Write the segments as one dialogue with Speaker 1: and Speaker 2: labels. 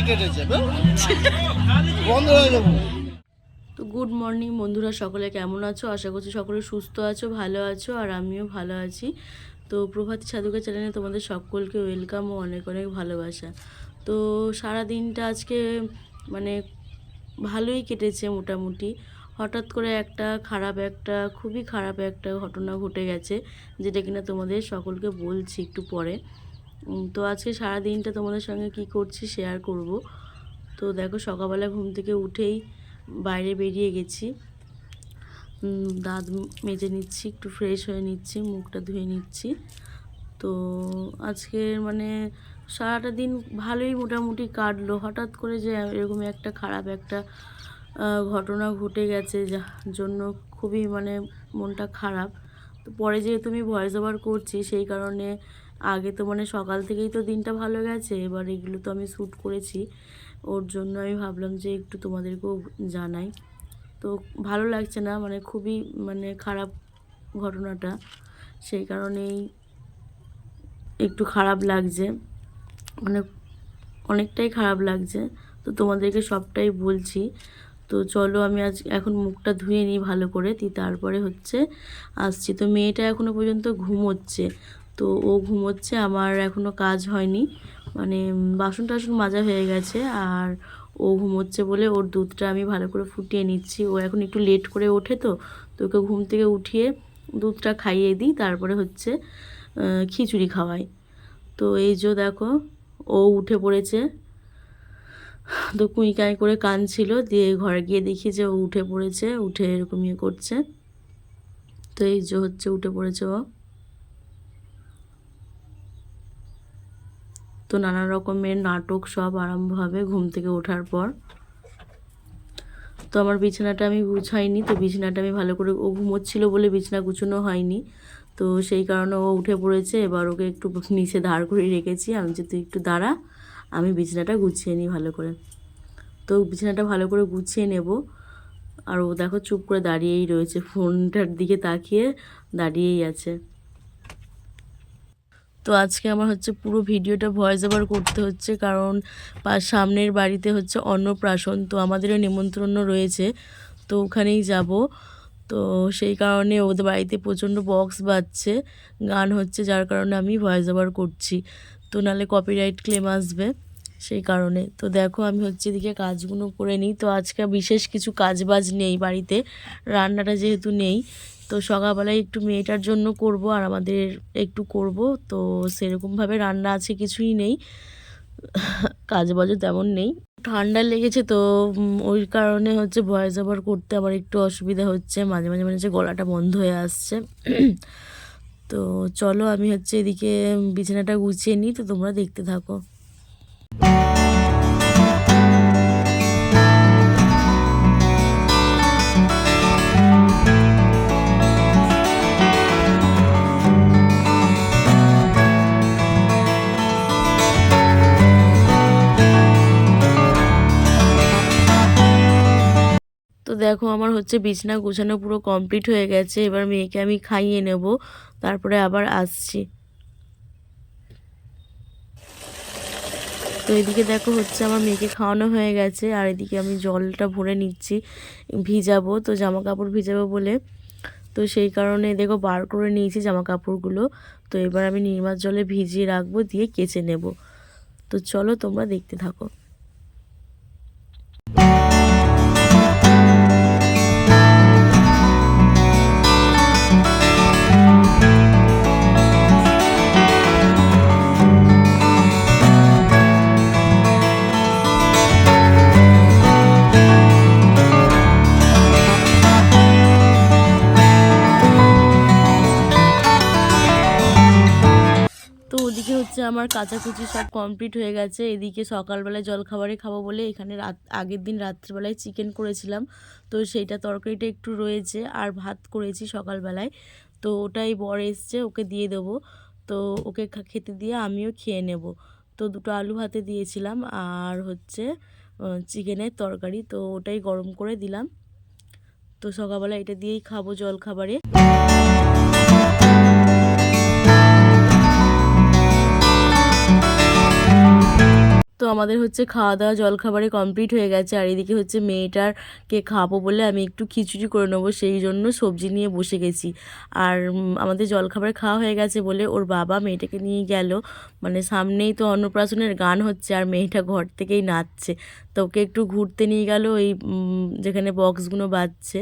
Speaker 1: কেটেছে বন্ধ হয়ে যাবো।
Speaker 2: তো গুড মর্নিং বন্ধুরা, সকলে কেমন আছো? আশা করছি সকলে সুস্থ আছো, ভালো আছো, আর আমিও ভালো আছি। তো প্রভাতী সাধুকা চ্যানেলে তোমাদের সকলকে ওয়েলকাম ও অনেক অনেক ভালোবাসা। তো সারা দিনটা আজকে মানে ভালোই কেটেছে মোটামুটি। হঠাৎ করে খুবই খারাপ একটা ঘটনা ঘটে গেছে, যেটা কিনা তোমাদের সকলকে বলছি একটু পরে। তো আজকে সারা দিনটা তোমাদের সঙ্গে কি করছি শেয়ার করব। তো দেখো, সকালবেলা ঘুম থেকে উঠেই বাইরে বেরিয়ে গেছি, দাঁত মেজে নিচ্ছি, একটু ফ্রেশ হয়ে নিচ্ছি, মুখটা ধুয়ে নিচ্ছি। তো আজকের সারাটা দিন ভালোই মোটামুটি কাটলো। হঠাৎ করে যে এরকম একটা খারাপ একটা ঘটনা ঘটে গেছে, যার জন্য খুবই মনটা খারাপ। তো পরে যেহেতু আমি ভয়েস ওভার করছি, সেই কারণে আগে তো সকাল থেকেই তো দিনটা ভালো গেছে, এবার এগুলো তো আমি শ্যুট করেছি, ওর জন্য আমি ভাবলাম যে একটু তোমাদেরকেও জানাই। তো ভালো লাগছে না, খুবই খারাপ ঘটনাটা, সেই কারণেই একটু খারাপ লাগছে, অনেকটাই খারাপ লাগছে। তো তোমাদেরকে সবটাই বলছি। তো চলো আমি এখন মুখটা ধুয়ে নিই ভালো করে, তারপরে আসছি। তো মেয়েটা এখনও পর্যন্ত ঘুমোচ্ছে, তো ও ঘুমোচ্ছে, আমার এখনও কাজ হয়নি, বাসন টাসন মাজা হয়ে গেছে, আর ও ঘুমোচ্ছে বলে ওর দুধটা আমি ভালো করে ফুটিয়ে নিচ্ছি। ও এখন একটু লেট করে ওঠে, তো ওকে ঘুম থেকে উঠিয়ে দুধটা খাইয়ে দিই, তারপরে খিচুড়ি খাওয়াই। তো এই যে দেখো, ও উঠে পড়েছে। তো কুঁই করে কাঁদছিল, দিয়ে ঘরে গিয়ে দেখি যে ও উঠে পড়েছে, উঠে এরকম করছে। তো এই যে উঠে পড়েছে ও। তো নানা রকমের নাটক সব আরম্ভ হবে ঘুম থেকে ওঠার পর। তো আমার বিছানাটা আমি গুছাইনি, তো বিছানাটা আমি ভালো করে, ও ঘুমোচ্ছিল বলে বিছানা গুছানো হয়নি, তো সেই কারণে ও উঠে পড়েছে। এবার ওকে একটু নিচে দাঁড় করে রেখেছি, আমি যে তুই একটু দাঁড়া, আমি বিছানাটা গুছিয়ে নিই ভালো করে। তো বিছানাটা ভালো করে গুছিয়ে নেব, আর ও দেখো চুপ করে দাঁড়িয়েই রয়েছে, ফোনটার দিকে তাকিয়ে দাঁড়িয়েই আছে। তো আজকে আমার পুরো ভিডিওটা ভয়েস ওভার করতে হচ্ছে, কারণ সামনের বাড়িতে অন্নপ্রাশন, তো আমাদেরও নিমন্ত্রণ রয়েছে, তো ওখানেই যাব। তো সেই কারণে ওদের বাড়িতে প্রচণ্ড বক্স বাজছে, গান হচ্ছে, যার কারণে আমি ভয়েস ওভার করছি, তো নাহলে কপিরাইট ক্লেম আসবে, সেই কারণে। তো দেখো আমি এদিকে কাজগুলো করে নিই। তো আজকে বিশেষ কিছু কাজ বাজ নেই বাড়িতে, রান্নাটা যেহেতু নেই, তো সকালবেলায় একটু মেয়েটার জন্য করব, আর আমাদের একটু করব, তো সেরকমভাবে রান্না আছে কিছুই নেই, কাজ বাজও তেমন নেই। ঠান্ডা লেগেছে, তো ওই কারণে ভয়েস ওভার করতে আমার একটু অসুবিধা হচ্ছে, মাঝে মাঝে গলাটা বন্ধ হয়ে আসছে। তো চলো আমি এদিকে বিছানাটা গুছিয়ে নিই, তো তোমরা দেখতে থাকো। তো দেখো আমার বিছানা গোছানো পুরো কমপ্লিট হয়ে গেছে, এবার মেয়েকে আমি খাইয়ে নেব, তারপরে আবার আসছি। তো এদিকে দেখো আমার মেয়েকে খাওয়ানো হয়ে গেছে, আর এদিকে আমি জলটা ভরে নিচ্ছি, ভিজাবো, তো জামা কাপড় ভিজাবো বলে, তো সেই কারণে দেখো বার করে নিয়েছি জামা কাপড়গুলো। তো এবার আমি নির্মার জলে ভিজিয়ে রাখবো, দিয়ে কেচে নেব। তো চলো তোমরা দেখতে থাকো। তো ওদিকে আমার কাচাকুচি সব কমপ্লিট হয়ে গেছে। এদিকে সকালবেলায় জলখাবারে খাবো বলে এখানে আগের দিন রাত্রিবেলায় চিকেন করেছিলাম, তো সেইটা তরকারিটা একটু রয়েছে, আর ভাত করেছি সকালবেলায়, তো ওটাই বর এসছে, ওকে দিয়ে দেবো। তো ওকে খেতে দিয়ে আমিও খেয়ে নেব। তো দুটো আলু ভাতে দিয়েছিলাম, আর চিকেনের তরকারি, তো ওটাই গরম করে দিলাম। তো সকালবেলা এটা দিয়েই খাবো জলখাবারে। তো আমাদের হচ্ছে খাওয়া দাওয়া জলখাবারে কমপ্লিট হয়ে গেছে, আর এদিকে হচ্ছে মেয়েটারকে খাওয়াবো বলে আমি একটু খিচুড়ি করে নেবো, সেই জন্য সবজি নিয়ে বসে গেছি। আর আমাদের জলখাবারে খাওয়া হয়ে গেছে বলে ওর বাবা মেয়েটাকে নিয়ে গেল, মানে সামনেই তো অন্নপ্রাশনের গান হচ্ছে আর মেয়েটা ঘর থেকেই নাচছে, তো ওকে একটু ঘুরতে নিয়ে গেল ওই যেখানে বক্সগুলো বাজছে।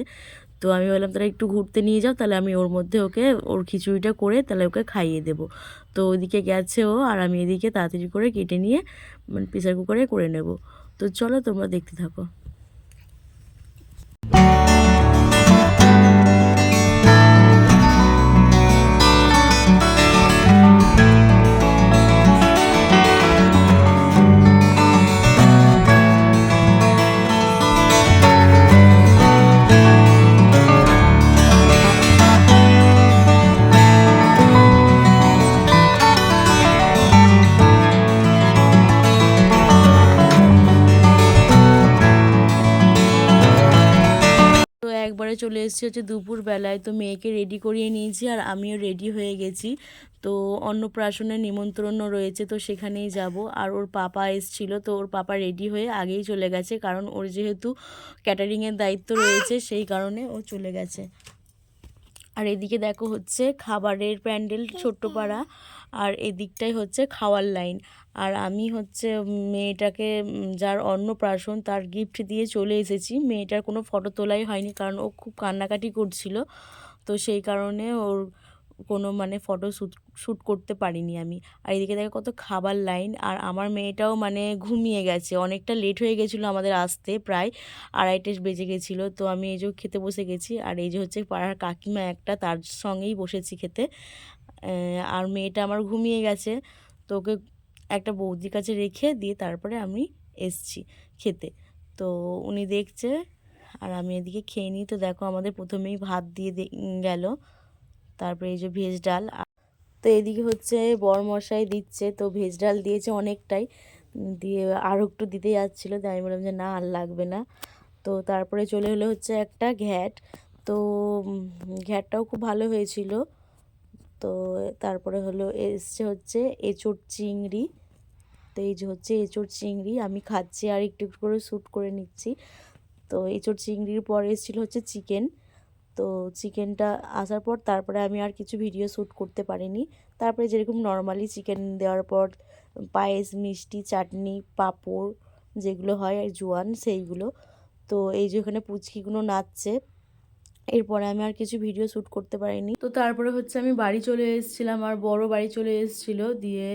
Speaker 2: তো আমি বললাম তাহলে একটু ঘুরতে নিয়ে যাও, তাহলে আমি ওর মধ্যে ওকে ওর খিচুড়িটা করে তাহলে ওকে খাইয়ে দেবো। তো ওইদিকে গেছে ও, আর আমি এদিকে তাড়াতাড়ি করে কেটে নিয়ে মানে প্রেসার কুকারে করে নেব। তো চলো তোমরা দেখতে থাকো। তো একবারে চলে এসেছি হচ্ছে দুপুরবেলায়, তো মেয়েকে রেডি করিয়ে নিয়েছি আর আমিও রেডি হয়ে গেছি। তো অন্নপ্রাশনের নিমন্ত্রণও রয়েছে, তো সেখানেই যাব। আর ওর পাপা এসছিল, তো ওর পাপা রেডি হয়ে আগেই চলে গেছে, কারণ ওর যেহেতু ক্যাটারিংয়ের দায়িত্ব রয়েছে সেই কারণে ও চলে গেছে। আর এদিকে দেখো হচ্ছে খাবারের প্যান্ডেল ছোট্ট পাড়া, আর এদিকটাই হচ্ছে খাওয়ার লাইন। আর আমি হচ্ছে মেয়েটাকে যার অন্নপ্রাশন তার গিফট দিয়ে চলে এসেছি। মেয়েটার কোনো ফটো তোলাই হয়নি, কারণ ও খুব কান্নাকাটি করছিল, তো সেই কারণে ওর কোনো মানে ফটো শ্যুট করতে পারিনি আমি। আর এদিকে দেখো কত খাবার লাইন, আর আমার মেয়েটাও মানে ঘুমিয়ে গেছে, অনেকটা লেট হয়ে গেছিলো আমাদের আসতে, প্রায় 2:30 বেজে গেছিলো। তো আমি এই যে খেতে বসে গেছি, আর এই যে হচ্ছে পাড়ার কাকিমা একটা, তার সঙ্গেই বসেছি খেতে। আর মেয়েটা আমার ঘুমিয়ে গেছে, তো ওকে একটা বৌদির কাছে রেখে দিয়ে তারপরে আমি এসছি খেতে। তো উনি দেখছে আর আমি এদিকে খেয়ে নিই। তো দেখো আমাদের প্রথমেই ভাত দিয়ে গেল, তারপরে এই যে ভেজ ডাল। তো এদিকে হচ্ছে বরমশাই দিচ্ছে, তো ভেজ ডাল দিয়েছে অনেকটাই, দিয়ে আরও একটু দিতে যাচ্ছিলো, তাই আমি বললাম যে না আর লাগবে না। তো তারপরে চলে হলো হচ্ছে একটা ঘ্যাট, তো ঘ্যাটটাও খুব ভালো হয়েছিল। তো তারপরে হলো এসছে হচ্ছে এঁচোড় চিংড়ি, তো এই যে হচ্ছে এঁচোড় চিংড়ি আমি খাচ্ছি আর একটু একটু করে শ্যুট করে নিচ্ছি। তো এঁচোড় চিংড়ির পরে এসেছিলো হচ্ছে চিকেন, তো চিকেনটা আসার পর তারপরে আমি আর কিছু ভিডিও শ্যুট করতে পারিনি। তারপরে যেরকম নর্মালি চিকেন দেওয়ার পর পায়েস, মিষ্টি, চাটনি, পাঁপড় যেগুলো হয় আর জোয়ান সেইগুলো। তো এই যে ওখানে পুচকিগুলো নাচছে, এরপরে আমি আর কিছু ভিডিও শ্যুট করতে পারিনি। তো তারপরে হচ্ছে আমি বাড়ি চলে এসেছিলাম, আর বড় বাড়ি চলে এসেছিলো, দিয়ে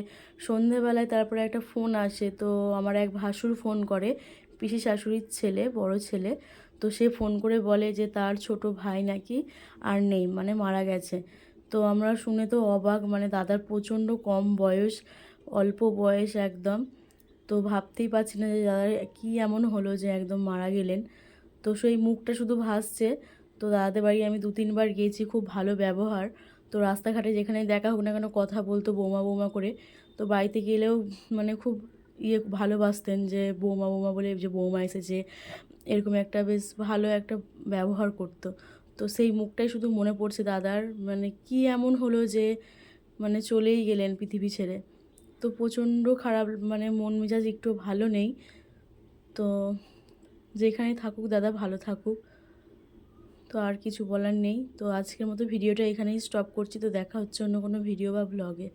Speaker 2: সন্ধেবেলায় তারপরে একটা ফোন আসে। তো আমার এক ভাসুর ফোন করে, পিসি শাশুড়ির ছেলে, বড় ছেলে। তো সে ফোন করে বলে যে তার ছোট ভাই নাকি আর নেই, মানে মারা গেছে। তো আমরা শুনে তো অবাক, মানে দাদার প্রচণ্ড কম বয়স, অল্প বয়স একদম। তো ভাবতেই পারছি না যে দাদার কী এমন হলো যে একদম মারা গেলেন। তো সেই মুখটা শুধু ভাসছে। তো দাদাদের বাড়ি আমি 2-3 বার গিয়েছি, খুব ভালো ব্যবহার। তো রাস্তাঘাটে যেখানে দেখা হোক না কেন কথা বলতো বৌমা বৌমা করে। তো বাড়িতে গেলেও মানে খুব ভালোবাসতেন, যে বৌমা বৌমা বলে, যে বৌমা এসেছে, এরকম একটা বেশ ভালো একটা ব্যবহার করতো। তো সেই মুখটাই শুধু মনে পড়ছে দাদার, মানে কি এমন হলো যে মানে চলেই গেলেন পৃথিবী ছেড়ে। তো প্রচণ্ড খারাপ, মানে মন মেজাজ একটু ভালো নেই। তো যেখানে থাকুক দাদা ভালো থাকুক, তো আর কিছু বলার নেই। তো আজকের মতো ভিডিওটা এখানেই স্টপ করছি, তো দেখা হচ্ছে অন্য কোনো ভিডিও বা ব্লগে।